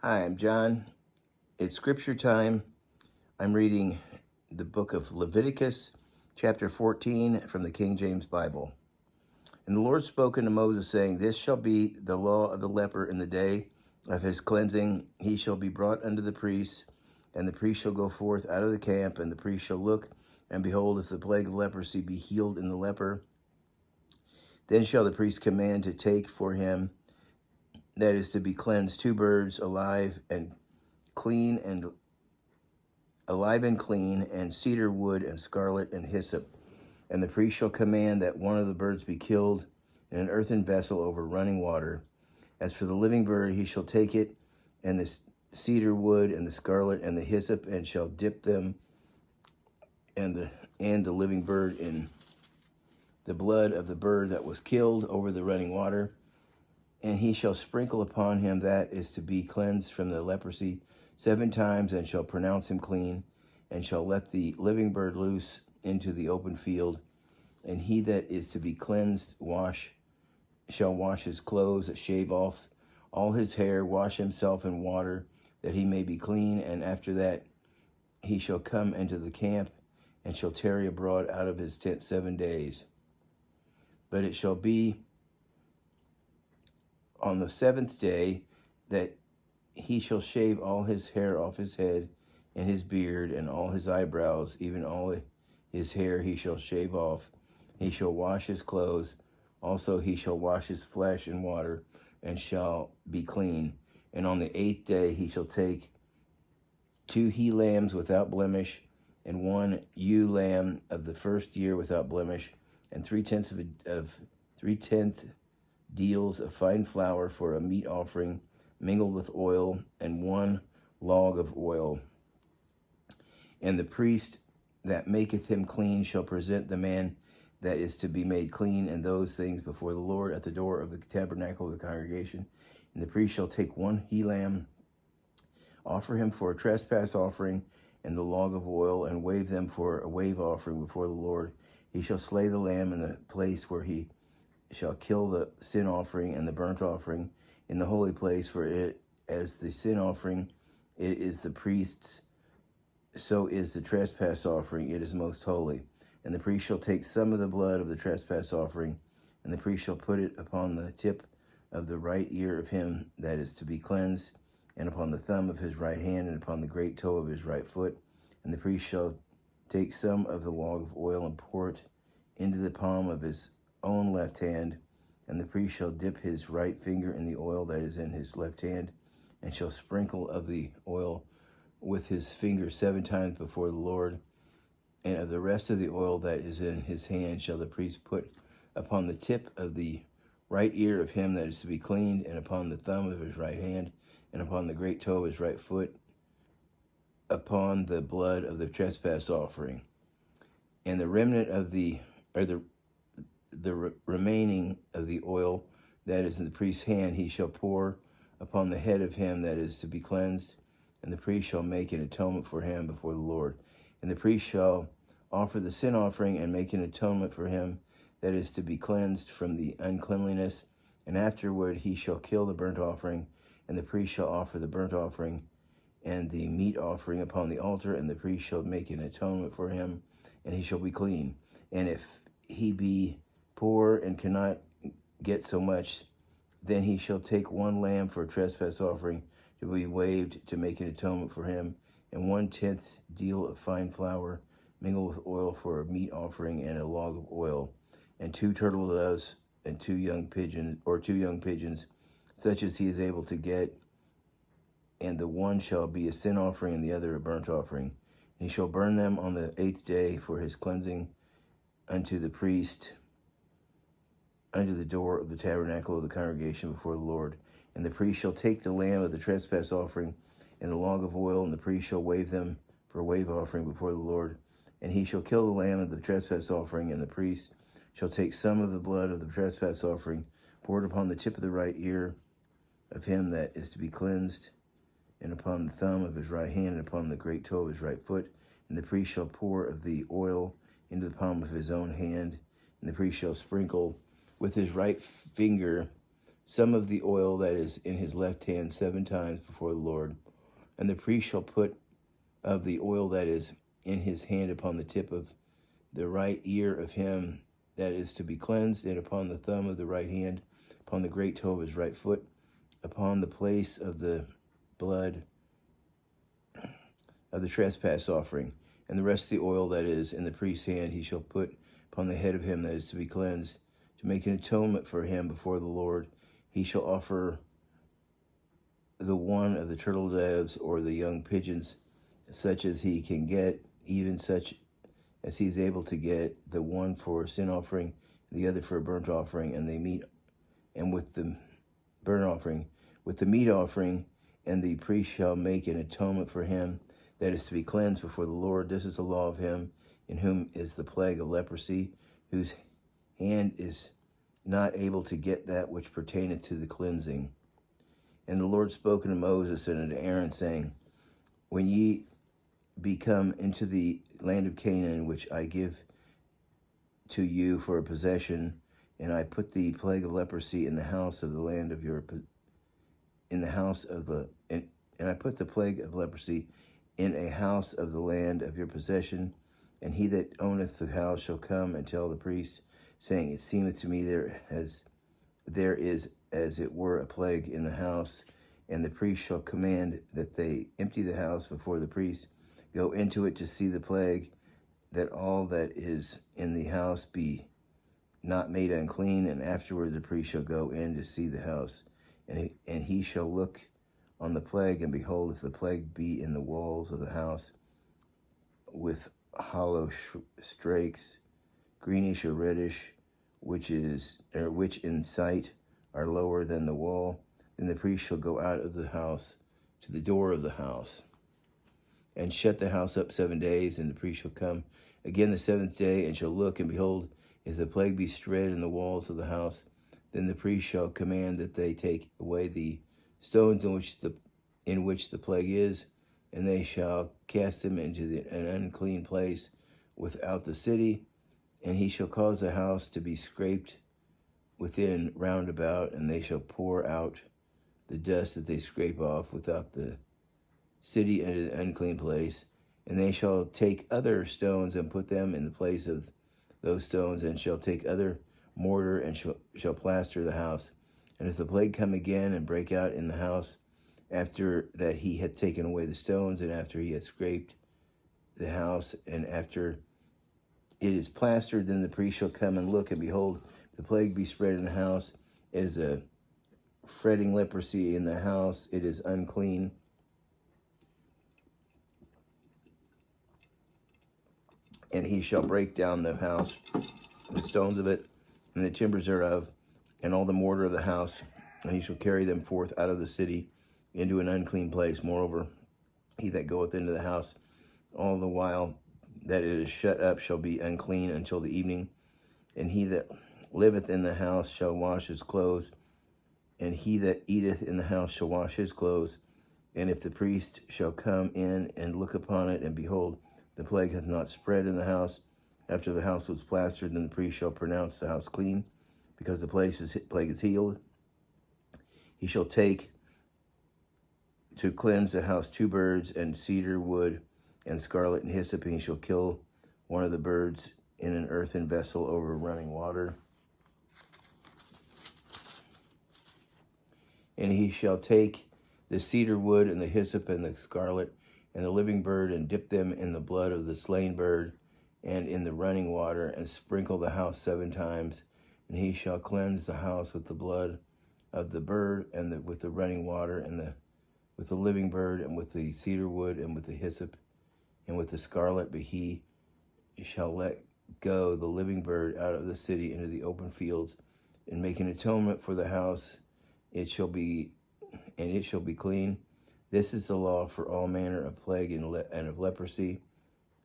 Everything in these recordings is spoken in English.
Hi, I'm John. It's scripture time. I'm reading the book of Leviticus, chapter 14 from the King James Bible. And the Lord spoke unto Moses, saying, This shall be the law of the leper in the day of his cleansing. He shall be brought unto the priest, and the priest shall go forth out of the camp, and the priest shall look, and behold, if the plague of leprosy be healed in the leper, then shall the priest command to take for him, that is to be cleansed, 2 birds alive and clean, and cedar wood, and scarlet, and hyssop. And the priest shall command that one of the birds be killed in an earthen vessel over running water. As for the living bird, he shall take it, and the cedar wood, and the scarlet, and the hyssop, and shall dip them and the living bird in the blood of the bird that was killed over the running water. And he shall sprinkle upon him that is to be cleansed from the leprosy 7 times, and shall pronounce him clean, and shall let the living bird loose into the open field. And he that is to be cleansed shall wash his clothes, shave off all his hair, wash himself in water, that he may be clean. And after that he shall come into the camp, and shall tarry abroad out of his tent 7 days. But it shall be on the 7th day that he shall shave all his hair off his head, and his beard, and all his eyebrows, even all his hair he shall shave off. He shall wash his clothes. Also he shall wash his flesh in water, and shall be clean. And on the 8th day he shall take 2 he lambs without blemish, and 1 ewe lamb of the first year without blemish, and 3/10 deals of fine flour for a meat offering, mingled with oil, and 1 log of oil. And the priest that maketh him clean shall present the man that is to be made clean in those things before the Lord at the door of the tabernacle of the congregation. And the priest shall take 1 he lamb, offer him for a trespass offering, and the log of oil, and wave them for a wave offering before the Lord. He shall slay the lamb in the place where he shall kill the sin offering and the burnt offering in the holy place, for it as the sin offering it is the priest's, so is the trespass offering, it is most holy. And the priest shall take some of the blood of the trespass offering, and the priest shall put it upon the tip of the right ear of him that is to be cleansed, and upon the thumb of his right hand, and upon the great toe of his right foot. And the priest shall take some of the log of oil, and pour it into the palm of his own left hand, and the priest shall dip his right finger in the oil that is in his left hand, and shall sprinkle of the oil with his finger 7 times before the Lord. And of the rest of the oil that is in his hand shall the priest put upon the tip of the right ear of him that is to be cleaned, and upon the thumb of his right hand, and upon the great toe of his right foot, upon the blood of the trespass offering. And the remnant of the remaining of the oil that is in the priest's hand he shall pour upon the head of him that is to be cleansed, and the priest shall make an atonement for him before the Lord. And the priest shall offer the sin offering, and make an atonement for him that is to be cleansed from the uncleanliness. And afterward he shall kill the burnt offering, and the priest shall offer the burnt offering and the meat offering upon the altar, and the priest shall make an atonement for him, and he shall be clean. And if he be poor and cannot get so much, then he shall take 1 lamb for a trespass offering to be waved to make an atonement for him, and 1/10 deal of fine flour mingled with oil for a meat offering, and a log of oil, and 2 turtle doves, and 2 young pigeons, such as he is able to get. And the one shall be a sin offering, and the other a burnt offering. And he shall burn them on the 8th day for his cleansing unto the priest under the door of the tabernacle of the congregation before the Lord. And the priest shall take the lamb of the trespass offering and the log of oil, and the priest shall wave them for a wave offering before the Lord. And he shall kill the lamb of the trespass offering, and the priest shall take some of the blood of the trespass offering, pour it upon the tip of the right ear of him that is to be cleansed, and upon the thumb of his right hand, and upon the great toe of his right foot. And the priest shall pour of the oil into the palm of his own hand, and the priest shall sprinkle with his right finger some of the oil that is in his left hand 7 times before the Lord. And the priest shall put of the oil that is in his hand upon the tip of the right ear of him that is to be cleansed, and upon the thumb of the right hand, upon the great toe of his right foot, upon the place of the blood of the trespass offering. And the rest of the oil that is in the priest's hand he shall put upon the head of him that is to be cleansed, to make an atonement for him before the Lord. He shall offer the one of the turtle doves or the young pigeons, such as he can get, even such as he is able to get, the one for a sin offering, the other for a burnt offering, and they meet, and with the burnt offering, with the meat offering, and the priest shall make an atonement for him that is to be cleansed before the Lord. This is the law of him in whom is the plague of leprosy, whose hand is not able to get that which pertaineth to the cleansing. And the Lord spoke unto Moses and unto Aaron, saying, when ye be come into the land of Canaan, which I give to you for a possession, and I put the plague of leprosy in the house of the land of your, in the house of the, and I put the plague of leprosy in a house of the land of your possession, and he that owneth the house shall come and tell the priest, saying, it seemeth to me there is as it were a plague in the house, and the priest shall command that they empty the house before the priest, go into it to see the plague, that all that is in the house be not made unclean, and afterward the priest shall go in to see the house, and he shall look on the plague, and behold, if the plague be in the walls of the house, with hollow strakes, greenish or reddish, which in sight are lower than the wall, then the priest shall go out of the house to the door of the house, and shut the house up 7 days, and the priest shall come again the 7th day, and shall look, and behold, if the plague be spread in the walls of the house, then the priest shall command that they take away the stones in which the plague is, and they shall cast them into an unclean place without the city, and he shall cause the house to be scraped within round about, and they shall pour out the dust that they scrape off without the city into the unclean place, and they shall take other stones and put them in the place of those stones, and shall take other mortar and shall plaster the house. And if the plague come again and break out in the house, after that he hath taken away the stones, and after he hath scraped the house, and after it is plastered, then the priest shall come and look, and behold, the plague be spread in the house. It is a fretting leprosy in the house. It is unclean. And he shall break down the house, the stones of it, and the timbers thereof, and all the mortar of the house, and he shall carry them forth out of the city into an unclean place. Moreover, he that goeth into the house all the while that it is shut up shall be unclean until the evening, and he that liveth in the house shall wash his clothes, and he that eateth in the house shall wash his clothes. And if the priest shall come in and look upon it, and behold, the plague hath not spread in the house, after the house was plastered, then the priest shall pronounce the house clean, because the plague is healed. He shall take to cleanse the house 2 birds, and cedar wood, and scarlet, and hyssop, and he shall kill one of the birds in an earthen vessel over running water. And he shall take the cedar wood, and the hyssop, and the scarlet, and the living bird, and dip them in the blood of the slain bird, and in the running water, and sprinkle the house 7 times. And he shall cleanse the house with the blood of the bird, and with the running water, and with the living bird, and with the cedar wood, and with the hyssop, and with the scarlet. But he shall let go the living bird out of the city into the open fields, and make an atonement for the house. It shall be clean. This is the law for all manner of plague and of leprosy,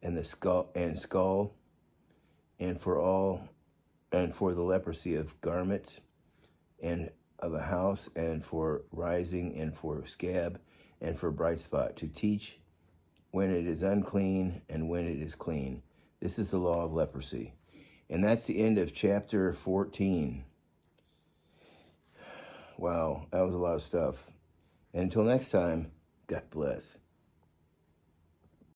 and the skull, and for the leprosy of garments, and of a house, and for rising, and for scab, and for bright spot, to teach when it is unclean and when it is clean. This is the law of leprosy. And that's the end of chapter 14. Wow, that was a lot of stuff. And until next time, God bless.